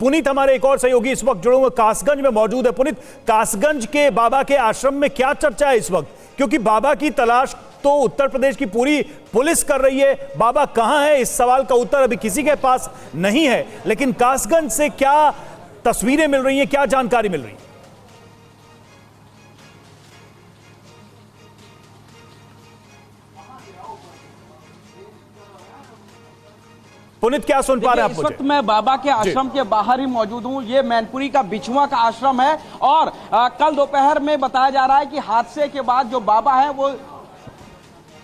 पुनीत हमारे एक और सहयोगी इस वक्त जुड़े हुए कासगंज में मौजूद है। पुनीत, कासगंज के बाबा के आश्रम में क्या चर्चा है इस वक्त, क्योंकि बाबा की तलाश तो उत्तर प्रदेश की पूरी पुलिस कर रही है, बाबा कहां है इस सवाल का उत्तर अभी किसी के पास नहीं है, लेकिन कासगंज से क्या तस्वीरें मिल रही हैं, क्या जानकारी मिल रही है? पुनीत, क्या सुन पा रहे हैं आप? इस वक्त मैं बाबा के आश्रम के बाहर ही मौजूद हूं। ये मैनपुरी का बिछुआ का आश्रम है और कल दोपहर में बताया जा रहा है कि हादसे के बाद जो बाबा है वो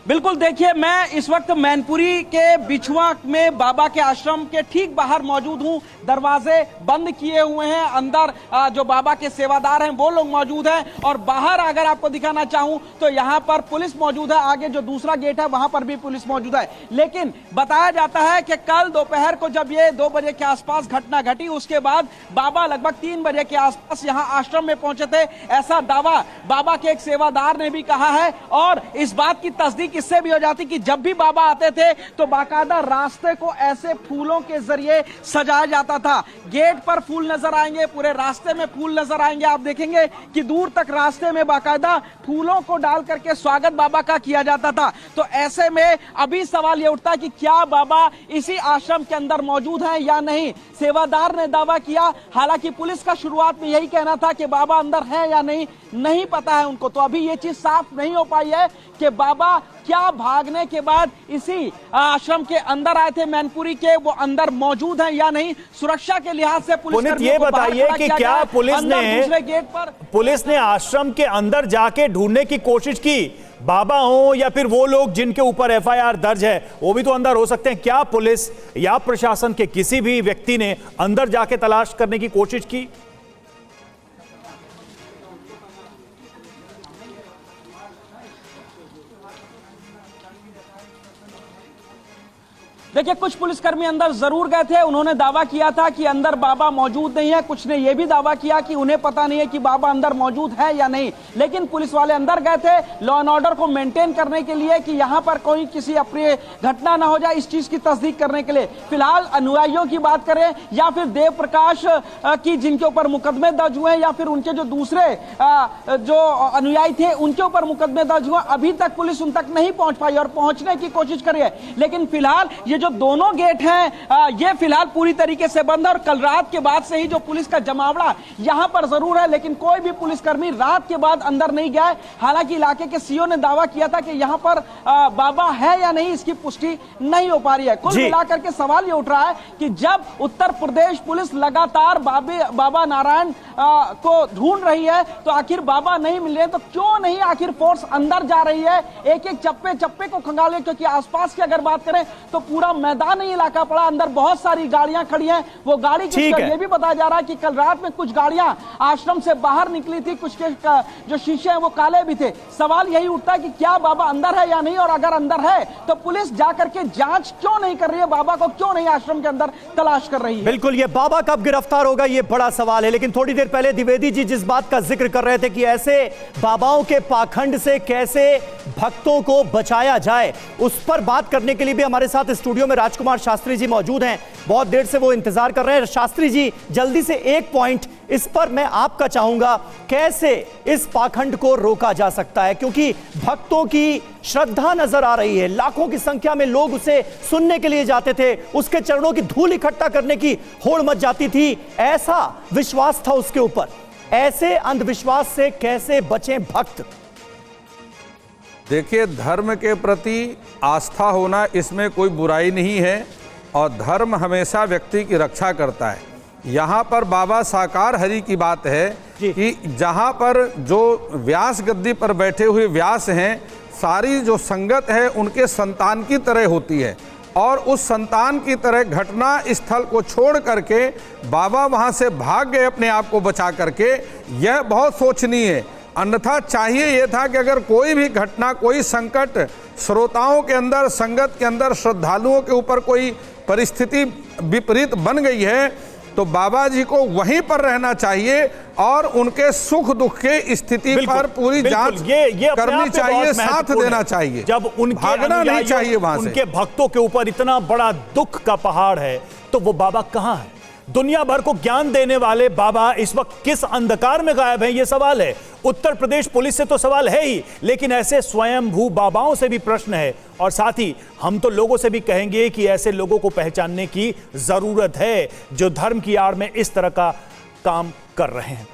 बिल्कुल देखिए, मैं इस वक्त मैनपुरी के बिछुआ में बाबा के आश्रम के ठीक बाहर मौजूद हूं। दरवाजे बंद किए हुए हैं, अंदर जो बाबा के सेवादार हैं वो लोग मौजूद हैं और बाहर अगर आपको दिखाना चाहूं तो यहां पर पुलिस मौजूद है। आगे जो दूसरा गेट है वहां पर भी पुलिस मौजूद है। लेकिन बताया जाता है कि कल दोपहर को जब ये 2 बजे के आसपास घटना घटी, उसके बाद बाबा लगभग 3 बजे के आसपास यहां आश्रम में पहुंचे थे, ऐसा दावा बाबा के एक सेवादार ने भी कहा है। और इस बात की तस्दीक इससे भी हो जाती कि जब भी बाबा आते थे तो बाकायदा रास्ते को ऐसे फूलों के जरिए सजाया जाता था। गेट पर फूल नजर आएंगे, पूरे रास्ते में फूल नजर आएंगे। आप देखेंगे कि दूर तक रास्ते में बाकायदा फूलों को डाल करके स्वागत बाबा का किया जाता था। तो ऐसे में अभी सवाल यह उठता है कि क्या बाबा इसी आश्रम के अंदर मौजूद हैं या नहीं। सेवादार ने दावा किया, हालांकि पुलिस का शुरुआत में यही कहना था कि बाबा अंदर है या नहीं पता है उनको। तो अभी यह चीज साफ नहीं हो पाई है कि बाबा क्या भागने के बाद इसी आश्रम के अंदर आए थे मैनपुरी के, वो अंदर मौजूद हैं या नहीं। सुरक्षा के लिहाज से पुलिस ये बताइए कि क्या पुलिस ने आश्रम के अंदर जाके ढूंढने की कोशिश की, बाबा हो या फिर वो लोग जिनके ऊपर एफआईआर दर्ज है वो भी तो अंदर हो सकते हैं। क्या पुलिस या प्रशासन के किसी भी व्यक्ति ने अंदर जाके तलाश करने की कोशिश की? देखिए, कुछ पुलिसकर्मी अंदर जरूर गए थे। उन्होंने दावा किया था कि अंदर बाबा मौजूद नहीं है। कुछ ने यह भी दावा किया कि उन्हें पता नहीं है कि बाबा अंदर मौजूद है या नहीं। लेकिन पुलिस वाले अंदर गए थे लॉ एंड ऑर्डर को मेंटेन करने के लिए कि यहां पर कोई किसी अप्रिय घटना ना हो जाए, इस चीज की तस्दीक करने के लिए। फिलहाल अनुयायियों की बात करें या फिर देव प्रकाश की जिनके ऊपर मुकदमे दर्ज हुए या फिर उनके जो दूसरे जो अनुयायी थे उनके ऊपर मुकदमे दर्ज हुए, अभी तक पुलिस उन तक नहीं पहुंच पाई और पहुंचने की कोशिश करी है। लेकिन फिलहाल ये जो दोनों गेट हैं ये फिलहाल पूरी तरीके से बंद है और कल रात के बाद से ही जो पुलिस का जमावड़ा यहां पर जरूर है, लेकिन कोई भी पुलिसकर्मी रात के बाद अंदर नहीं गया। हालांकि इलाके के सीओ ने दावा किया था कि यहां पर बाबा है या नहीं इसकी पुष्टि नहीं हो पा रही है। कुल मिलाकर के सवाल ये उठ रहा है कि जब उत्तर प्रदेश पुलिस लगातार बाबा नारायण को ढूंढ रही है तो आखिर बाबा नहीं मिल रहे, तो क्यों नहीं आखिर फोर्स अंदर जा रही है, एक एक चप्पे चप्पे को खंगाले। क्योंकि आसपास की अगर बात करें तो पूरा मैदान ही इलाका पड़ा, अंदर बहुत सारी गाड़ियां खड़ी हैं। वो गाड़ी ये भी बताया जा रहा है कि कल रात में कुछ गाड़ियां आश्रम से बाहर निकली थी, कुछ के जो शीशे हैं वो काले भी थे। सवाल यही उठता है कि क्या बाबा अंदर है या नहीं, और अगर अंदर है तो पुलिस जाकर के जांच क्यों नहीं कर रही है, बाबा को क्यों नहीं आश्रम के अंदर तलाश कर रही है। बिल्कुल, ये बाबा कब गिरफ्तार होगा ये बड़ा सवाल है। लेकिन थोड़ी देर पहले द्विवेदी जी जिस बात का जिक्र कर रहे थे कि ऐसे बाबाओं के पाखंड से कैसे भक्तों को बचाया जाए, उस पर बात करने के लिए भी हमारे साथ स्टूडियो में राजकुमार शास्त्री जी मौजूद हैं। बहुत देर से वो इंतजार कर रहे हैं। शास्त्री जी, जल्दी से एक पॉइंट इस पर मैं आपका चाहूंगा, कैसे इस पाखंड को रोका जा सकता है, क्योंकि भक्तों की श्रद्धा नजर आ रही है, लाखों की संख्या में लोग उसे सुनने के लिए जाते थे, उसके चरणों की धूल इकट्ठा करने की होड़ मच जाती थी, ऐसा विश्वास था उसके ऊपर। ऐसे अंधविश्वास से कैसे बचें भक्त? देखिए, धर्म के प्रति आस्था होना इसमें कोई बुराई नहीं है और धर्म हमेशा व्यक्ति की रक्षा करता है। यहाँ पर बाबा साकार हरि की बात है कि जहाँ पर जो व्यास गद्दी पर बैठे हुए व्यास हैं, सारी जो संगत है उनके संतान की तरह होती है और उस संतान की तरह घटना स्थल को छोड़ करके बाबा वहाँ से भाग गए अपने आप को बचा करके, यह बहुत सोचनीय है। अन्यथा चाहिए यह था कि अगर कोई भी घटना, कोई संकट श्रोताओं के अंदर, संगत के अंदर, श्रद्धालुओं के ऊपर कोई परिस्थिति विपरीत बन गई है तो बाबा जी को वहीं पर रहना चाहिए और उनके सुख दुख के स्थिति पर पूरी जांच करनी चाहिए, साथ देना चाहिए, जब भागना नहीं चाहिए वहां से। उनके भक्तों के ऊपर इतना बड़ा दुख का पहाड़ है तो वो बाबा कहां है? दुनिया भर को ज्ञान देने वाले बाबा इस वक्त किस अंधकार में गायब हैं, यह सवाल है। उत्तर प्रदेश पुलिस से तो सवाल है ही, लेकिन ऐसे स्वयंभू बाबाओं से भी प्रश्न है। और साथ ही हम तो लोगों से भी कहेंगे कि ऐसे लोगों को पहचानने की जरूरत है जो धर्म की आड़ में इस तरह का काम कर रहे हैं।